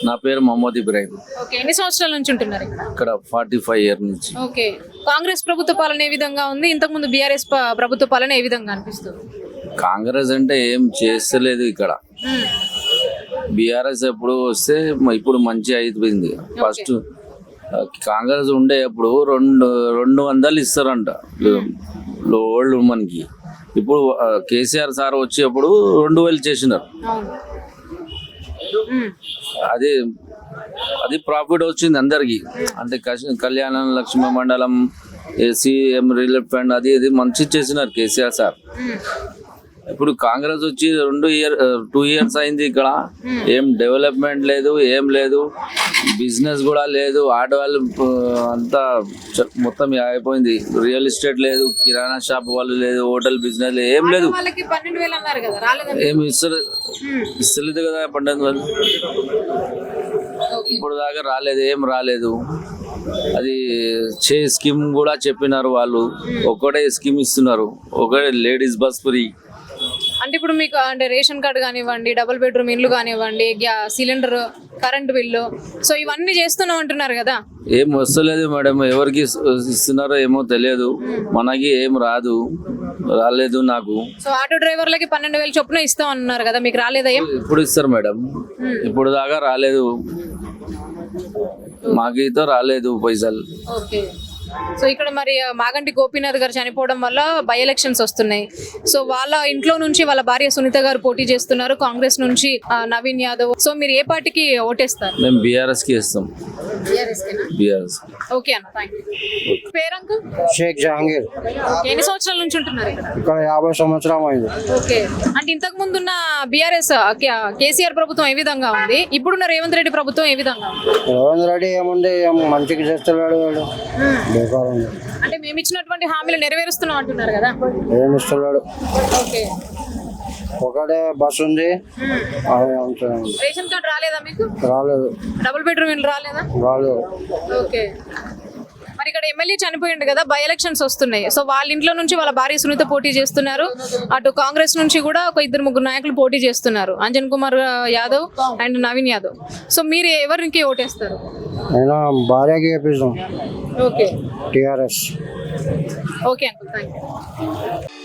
నా పేరు మొహమ్మద్ ఇబ్రాహిం. ఓకే, ఎన్ని సంవత్సరాల నుంచి ఉంటున్నారు ఇక్కడ? ఇక్కడ 45 ఇయర్ నుంచి. ఓకే, కాంగ్రెస్ ప్రభుత్వ పాలన ఏ విధంగా ఉంది, ఇంతకు ముందు బీఆర్ఎస్ ప్రభుత్వ పాలన ఏ విధంగా అనిపిస్తుంది? కాంగ్రెస్ అంటే ఏం చేస్తలేదు ఇక్కడ. బీఆర్ఎస్ ఎప్పుడు వస్తే ఇప్పుడు మంచి అయిపోయింది. ఫస్ట్ కాంగ్రెస్ ఉండే అప్పుడు 200 ఇస్తారంట ఓల్డ్ ఉమెన్కి. ఇప్పుడు కేసీఆర్ సార్ వచ్చేప్పుడు 2000 చేసినారు. అది ప్రాఫిట్ వచ్చింది అందరికి. అంటే కళ్యాణ లక్ష్మి మండలం, సీఎం రిలీఫ్ ఫండ్ అది ఇది మంచి చేసినారు కేసీఆర్ సార్. ఇప్పుడు కాంగ్రెస్ వచ్చి 2 ఇయర్స్ అయింది. ఇక్కడ ఏం డెవలప్మెంట్ లేదు, ఏం లేదు, బిజినెస్ కూడా లేదు. ఆడవాళ్ళు అంతా మొత్తం అయిపోయింది. రియల్ ఎస్టేట్ లేదు, కిరాణా షాప్ వాళ్ళు లేదు, హోటల్ బిజినెస్ ఏం లేదు. ఏం ఇస్తలేదు కదా 12,000. ఇప్పుడు దాకా రాలేదు, ఏం రాలేదు. అది స్కీమ్ కూడా చెప్పినారు వాళ్ళు. ఒకటే స్కీమ్ ఇస్తున్నారు, ఒకటే లేడీస్ బస్ ఫ్రీ. అంటే ఇప్పుడు మీకు అంటే రేషన్ కార్డు కానివ్వండి, డబుల్ బెడ్రూమ్ ఇల్లు కానివ్వండి, సిలిండర్, కరెంట్ బిల్లు, సో ఇవన్నీ చేస్తున్నాం అంటున్నారు కదా. ఏం వస్తలేదు మేడం, ఎవరికి ఇస్తున్నారో ఏమో తెలియదు. మనకి ఏం రాలేదు నాకు. సో ఆటో డ్రైవర్లకి 12,000 చొప్పున ఇస్తాం అన్నారు కదా, మీకు రాలేదా? ఇప్పుడు ఇస్తారు మేడం, ఇప్పుడు దాకా రాలేదు. మాకైతే రాలేదు పైసలు. ఓకే, సో ఇక్కడ మరి మాగంటి గోపీనాథ్ గారు చనిపోవడం వల్ల బై ఎలక్షన్స్ వస్తున్నాయి. సో వాళ్ళ ఇంట్లో నుంచి వాళ్ళ భార్య సునీత గారు పోటీ చేస్తున్నారు, కాంగ్రెస్ నుంచి నవీన్ యాదవ్. సో మీరు ఏ పార్టీకి ఓటేస్తారు? మేము బీఆర్ఎస్ కి ఇస్తాం. బీఆర్ఎస్. ఓకే అన్న, థాంక్యూ. పేరు అంకుల్? షేక్ జహాంగీర్. ఎన్ని సంవత్సరాల నుంచి ఉంటున్నారు ఇక్కడ? ఇక్కడ 50 సంవత్సరం అయింది. ఓకే, అంటే ఇంతకు ముందున్న బీఆర్ఎస్ కేసీఆర్ ప్రభుత్వం ఏ విధంగా ఉంది, ఇప్పుడున్న రేవంత్ రెడ్డి ప్రభుత్వం ఏ విధంగా ఉంది? రేవంత్ రెడ్డి ఏముంది, మంచిగా చేస్తున్నాడు వాడు. అంటే మేము ఇచ్చినటువంటి హామీలు నెరవేరుస్తున్నాం అంటున్నారు కదా, ఏం ఇస్తున్నాడు? ఓకే, ఒకటే బస్ ఉంది. రేషన్ కార్డు రాలేదా మీకు? రాలేదు. డబుల్ బెడ్రూమ్ ఇల్లు రాలేదా? రాలేదు. ఓకే, మరి ఇక్కడ ఎమ్మెల్యే చనిపోయింది కదా, బై ఎలక్షన్స్ వస్తున్నాయి. సో వాళ్ళ ఇంట్లో నుంచి వాళ్ళ భార్య సునీత పోటీ చేస్తున్నారు, అటు కాంగ్రెస్ నుంచి కూడా ఒక 2-3 నాయకులు పోటీ చేస్తున్నారు, అంజన్ కుమార్ యాదవ్ అండ్ నవీన్ యాదవ్. సో మీరు ఎవరికి ఓటేస్తారు? నేను భార్యకి వేపిస్తాం. Okay, TRS. Okay uncle, thank you.